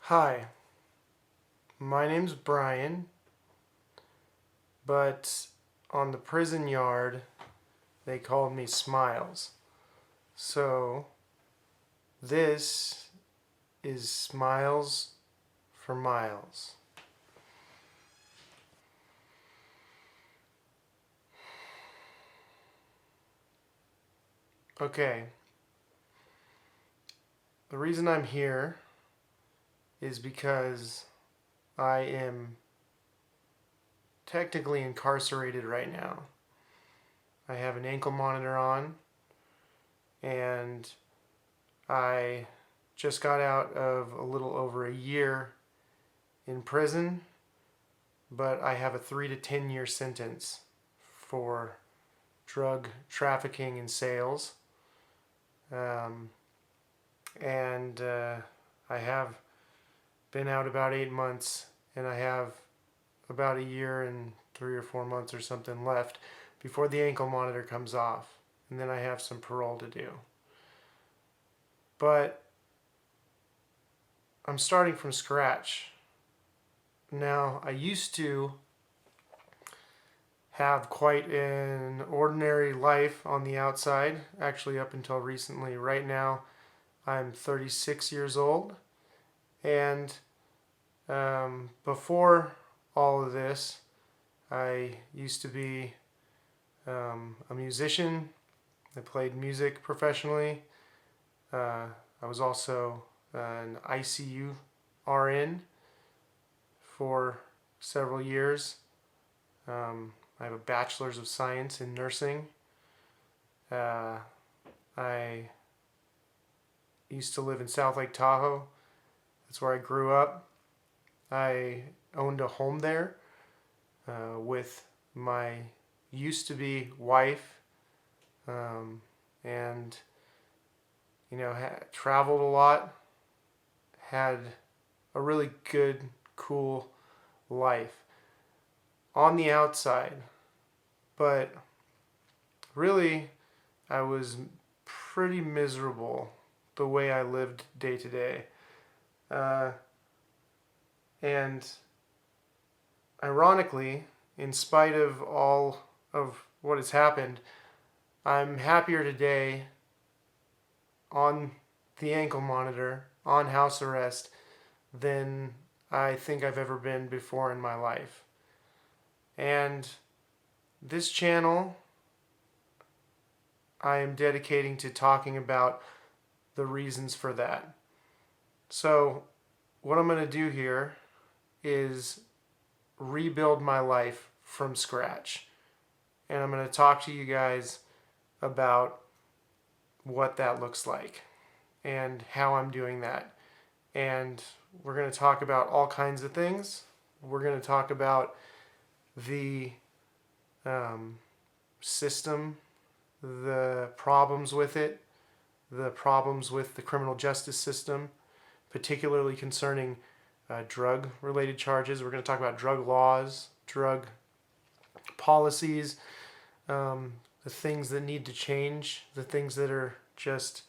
Hi, my name's Brian, but on the prison yard they called me Smiles. So this is Smiles for Miles. Okay, the reason I'm here is because I am technically incarcerated right now. I have an ankle monitor on, and I just got out of a little over a year in prison, but I have a 3 to 10 year sentence for drug trafficking and sales. Um, and I have been out about 8 months, and I have about a year and 3 or 4 months or something left before the ankle monitor comes off, and then I have some parole to do. But I'm starting from scratch. Now, I used to have quite an ordinary life on the outside, actually, up until recently. Right now, I'm 36 years old, and before all of this, I used to be a musician. I played music professionally. I was also an ICU RN for several years. I have a bachelor's of science in nursing. I used to live in South Lake Tahoe. That's where I grew up. I owned a home there with my used to be wife, and traveled a lot, had a really good, cool life on the outside, but really I was pretty miserable the way I lived day to day. And ironically, in spite of all of what has happened, I'm happier today on the ankle monitor, on house arrest, than I think I've ever been before in my life. And this channel I am dedicating to talking about the reasons for that. So, what I'm going to do here is rebuild my life from scratch. And I'm going to talk to you guys about what that looks like and how I'm doing that. And we're going to talk about all kinds of things. We're going to talk about the system, the problems with it, the problems with the criminal justice system, particularly concerning drug related charges. We're going to talk about drug laws, drug policies, the things that need to change, the things that are just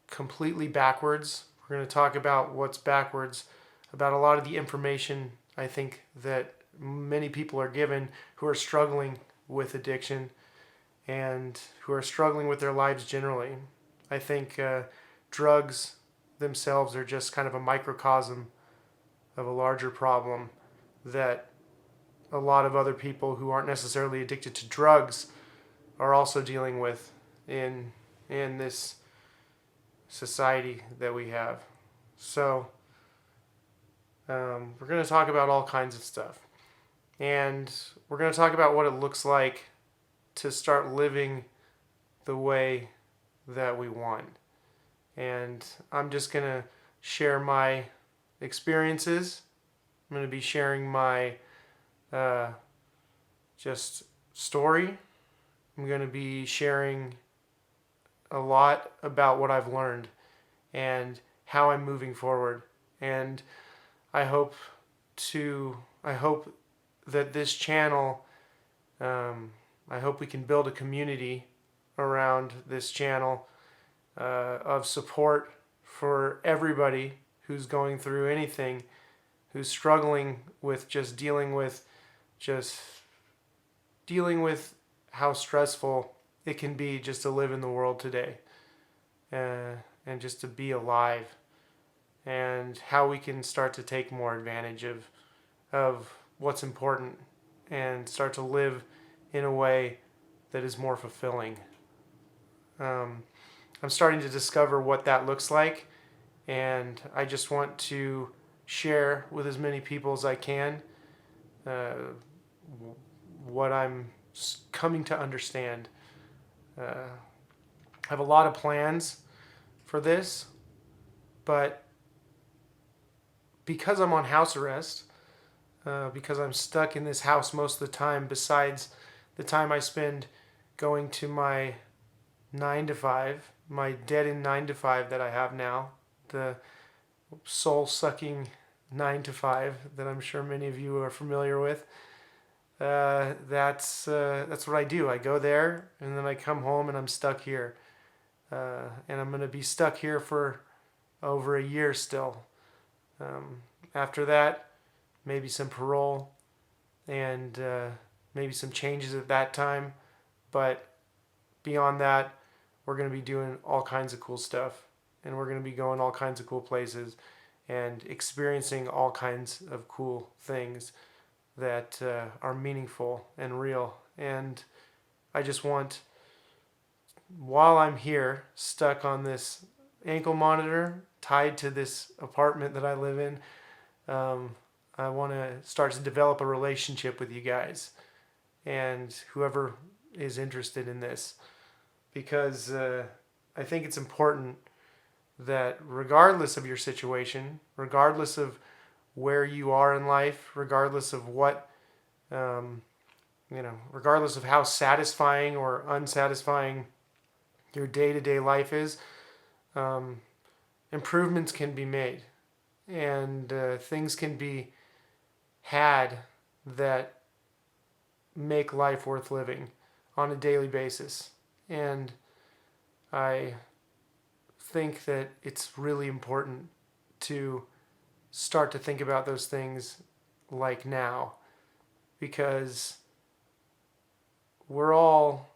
completely backwards. We're going to talk about what's backwards, about a lot of the information I think that many people are given who are struggling with addiction and who are struggling with their lives generally. I think drugs themselves are just kind of a microcosm of a larger problem that a lot of other people who aren't necessarily addicted to drugs are also dealing with in this society that we have. So we're going to talk about all kinds of stuff, and we're going to talk about what it looks like to start living the way that we want. And I'm just going to share my experiences. I'm going to be sharing my just story. I'm going to be sharing a lot about what I've learned and how I'm moving forward. And I hope that this channel, I hope we can build a community around this channel of support for everybody who's going through anything, who's struggling with just dealing with how stressful it can be just to live in the world today, and just to be alive, and how we can start to take more advantage of what's important and start to live in a way that is more fulfilling. I'm starting to discover what that looks like, and I just want to share with as many people as I can what I'm coming to understand. I have a lot of plans for this, but because I'm on house arrest, because I'm stuck in this house most of the time, besides the time I spend going to my 9 to 5, my dead-end 9 to 5 that I have now, the soul-sucking 9 to 5 that I'm sure many of you are familiar with. That's what I do. I go there, and then I come home, and I'm stuck here. And I'm going to be stuck here for over a year still. After that, maybe some parole, and maybe some changes at that time. But beyond that, we're going to be doing all kinds of cool stuff, and we're going to be going all kinds of cool places and experiencing all kinds of cool things that are meaningful and real. And I just want, while I'm here stuck on this ankle monitor tied to this apartment that I live in, I want to start to develop a relationship with you guys and whoever is interested in this, because I think it's important that regardless of your situation, regardless of where you are in life, regardless of what, regardless of how satisfying or unsatisfying your day-to-day life is, improvements can be made, and things can be had that make life worth living on a daily basis. And I think that it's really important to start to think about those things like now, because we're all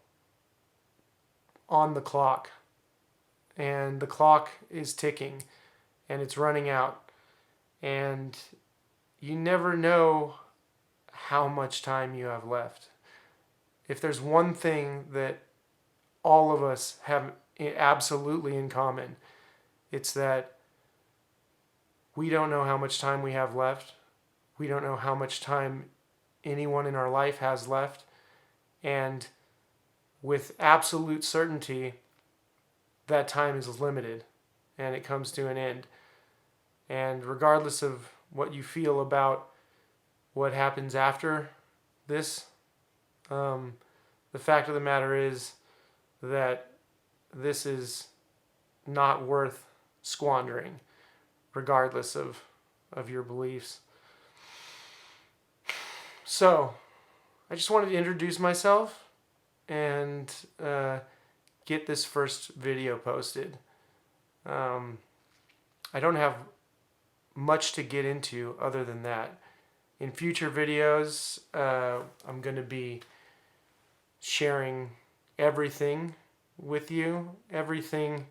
on the clock, and the clock is ticking, and it's running out, and you never know how much time you have left. If there's one thing that all of us have absolutely in common, it's that we don't know how much time we have left. We don't know how much time anyone in our life has left. And with absolute certainty, that time is limited and it comes to an end. And regardless of what you feel about what happens after this, the fact of the matter is that this is not worth squandering, regardless of your beliefs. So, I just wanted to introduce myself and get this first video posted. I don't have much to get into other than that. In future videos, I'm going to be sharing everything with you, everything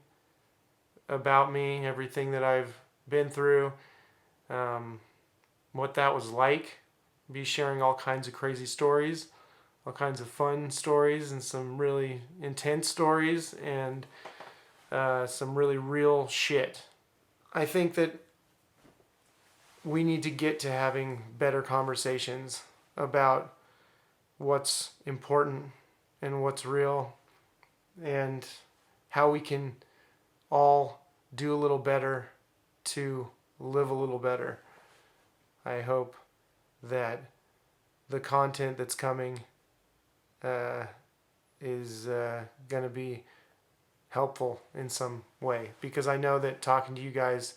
about me, everything that I've been through, what that was like. Be sharing all kinds of crazy stories, all kinds of fun stories, and some really intense stories, and some really real shit. I think that we need to get to having better conversations about what's important and what's real, and how we can all do a little better to live a little better. I hope that the content that's coming is going to be helpful in some way, because I know that talking to you guys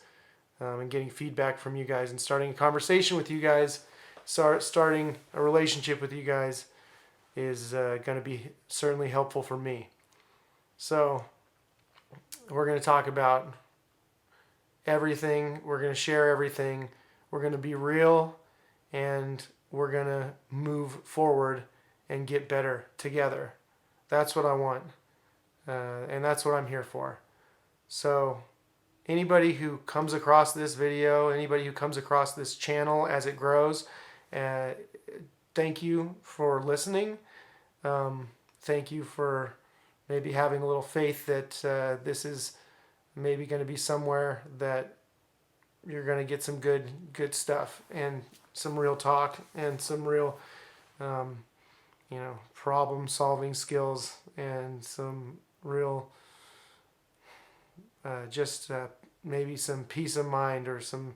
and getting feedback from you guys and starting a conversation with you guys, starting a relationship with you guys is going to be certainly helpful for me. So we're going to talk about everything. We're going to share everything. We're going to be real, and we're going to move forward and get better together. That's what I want, and that's what I'm here for. So anybody who comes across this video, anybody who comes across this channel as it grows, thank you for listening. Thank you for maybe having a little faith that this is maybe going to be somewhere that you're going to get some good stuff and some real talk and some real problem solving skills and some real maybe some peace of mind, or some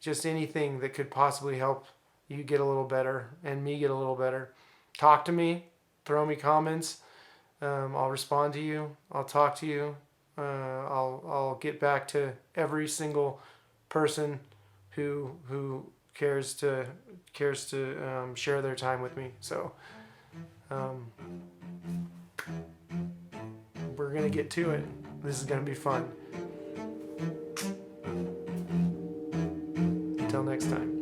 just anything that could possibly help you get a little better and me get a little better. Talk to me, throw me comments. I'll respond to you. I'll talk to you. I'll get back to every single person who cares to share their time with me. So we're gonna get to it. This is gonna be fun. Until next time.